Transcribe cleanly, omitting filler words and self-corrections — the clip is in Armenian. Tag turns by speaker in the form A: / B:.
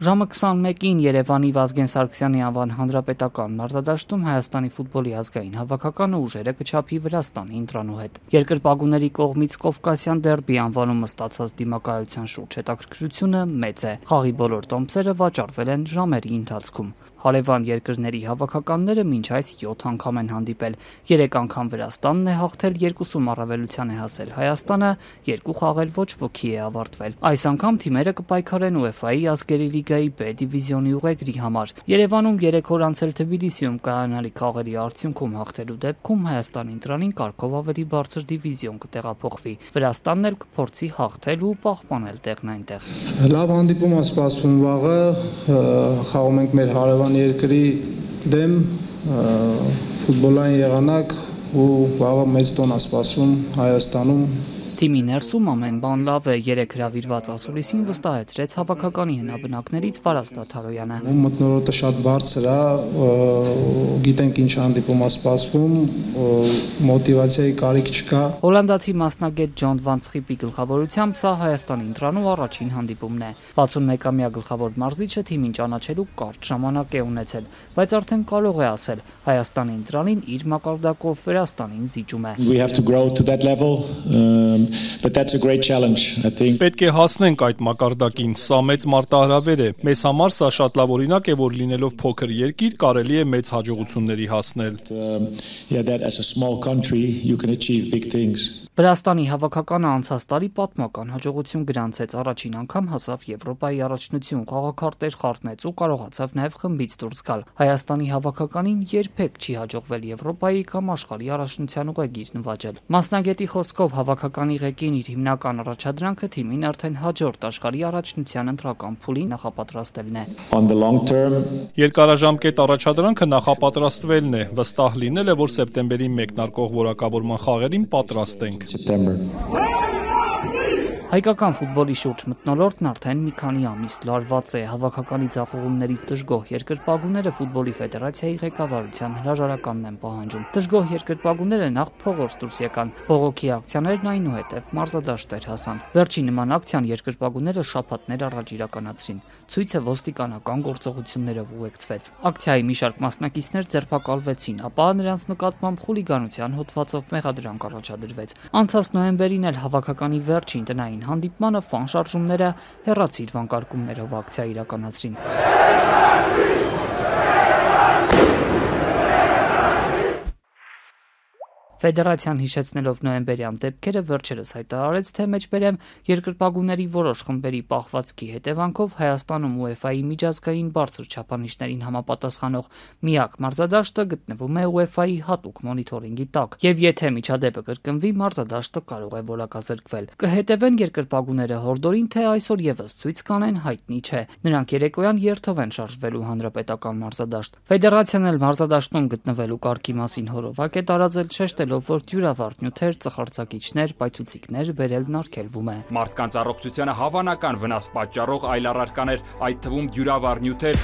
A: Ժամը 21-ին Երևանի Վազգեն Սարգսյանի անվան հանրապետական մարզադաշտում Հայաստանի ֆուտբոլի ազգային հավաքականը ուժերը կչափի Վրաստանի ընտրանու հետ։ Երկրպագուների կողմից Կովկասյան դերբի անվանումը ստացած դիմակայության շուրջ հետաքրքրությունը մեծ է։ Խաղի բոլոր տոմսերը վաճառվել են ժամերի ընթացքում։ Հարևան երկրների հավաքականները մինչ այս 7 անգամ են հանդիպել։ 3 անգամ Վրաստանն է հաղթել, 2-ում առավելության է հասել Հայաստանը, 2 խաղ էլ ոչ ոքի է ավարտվել։ Այս անգամ թիմերը կպայքարեն UEFA-ի ազգերի լիգայի B դիվիզիոնի ուղեգրի համար։ Երևանում 3 օր անցել Թբիլիսիում կայանալիք խաղերի արդյունքում հաղթելու դեպքում Հայաստանի ընտրանին կարգով ավելի բարձր դիվիզիոն կտեղափոխվի։ Վրաստանն էլ կփորձի հաղթել ու պահպանել տեղն այնտեղ։
B: Լավ հանդիպում է սպասվում վաղը, խաղում ենք մեր հարևան երկրի դեմ, ֆուտբոլային եղանակ ու վաղը մեծ տոն է սպասվում Հայաստանում։
A: Թիմի ներսում ամեն բան լավ է, 3 հրավիրված ասուլիսին վստահեցրեց հավաքականի հնաբնակներից Վարազդա Թարոյանը։
B: Մթնոլորտը շատ բարձր է, գիտենք ինչ հանդիպում է սպասվում, մոտիվացիայի կարիք չկա։
A: Հոլանդացի մասնագետ Ջոն Վան Սխիպի գլխավորությամբ սա Հայաստանի ընտրանու առաջին հանդիպումն է։ 61-ամյա գլխավոր մարզիչը թիմին ճանաչելու կարճ ժամանակ է ունեցել, բայց արդեն կարող է ասել Հայաստանի ընտրանին իր մակարդակով Վրաստանին զիջում է։
C: But that's a great challenge, I think.
D: Պետք է հասնենք այդ մակարդակին, սա մեծ մարտահրավեր է։ Մեզ համար սա շատ լավ օրինակ է, որ լինելով փոքր երկիր կարելի է մեծ հաջողությունների հասնել։
C: That as a small country you can achieve big things.
A: Վրաստանի հավաքականը անցած տարի պատմական հաջողություն գրանցեց, առաջին անգամ հասավ Եվրոպայի առաջնություն, խաղաքարտեր խառնեց ու կարողացավ նաև խմբից դուրս գալ։ Հայաստանի հավաքականին երբեք չի հաջողվել Եվրոպայի կամ աշխարհի առաջնության ուղեգիր նվաճել։ Մասնագետի խոսքով հավաքականի ղեկին իր հիմնական առաջադրանքը թիմին արդեն հաջորդ աշխարհի առաջնության ընտրական փուլին նախապատրաստելն է։
D: Երկարաժամկետ առաջադրանքը նախապատրաստվելն է, վստահ լինելը, որ սեպտեմբերին մեկնարկող որակավորման խաղերին պատրաստ ենք։
A: Հայկական ֆուտբոլի շուրջ մթնոլորտն արդեն մի քանի ամիս լարված է, հավաքականի ձախողումներից դժգոհ երկրպագուները ֆուտբոլի ֆեդերացիայի ղեկավարության հրաժարականն են պահանջում։ Դժգոհ երկրպագուները նախ փողոց դուրս եկան, բողոքի ակցիաներն այնուհետև մարզադաշտեր հասան։ Վերջին նման ակցիան երկրպագուները շաբաթներ առաջ իրականացրին։ Ցույցը ոստիկանական գործողություններով ուղեկցվեց։ Ակցիայի մի շարք մասնակիցներ ձերբակալվեցին, ապա նրանց նկատմամբ խուլիգանության հոդվածով մեղադրանք առաջադրվեց։ Անցած նոյեմբերին էլ հավաքականի վերջին տնային հանդիպմանը ֆան շարժումները հեռացիր վանկարկումներով ակցիա իրականացրին։ Ֆեդերացիան հիշեցնելով նոյեմբերյան դեպքերը վերջերս հայտարարեց, թե մեջբերեմ երկրպագուների որոշ խմբերի պահվածքի հետևանքով Հայաստանում UEFA-ի միջազգային բարձր չափանիշներին համապատասխանող միակ մարզադաշտը գտնվում է UEFA-ի հատուկ մոնիթորինգի տակ, եւ եթե միջադեպը կրկնվի, մարզադաշտը կարող է որակազրկվել։ Կհետևեն երկրպագուները հորդորին, թե այսօր եւս ցույց կանեն, հայտնի չէ։ Նրանք երեկոյան երթով են շարժվելու հանրապետական մարզադաշտ։ Ֆեդերացիան էլ մարզադաշտում գտնվելու կարգի մասին հորովակ է տարածել, շեշտելով, որ դյուրավառ նյութեր, ծխարձակիչներ, պայթուցիկներ բերելն արգելվում է։
E: Մարդկանց առողջությանը հավանական վնաս պատճառող այլ առարկաներ, այդ թվում դյուրավառ նյութեր,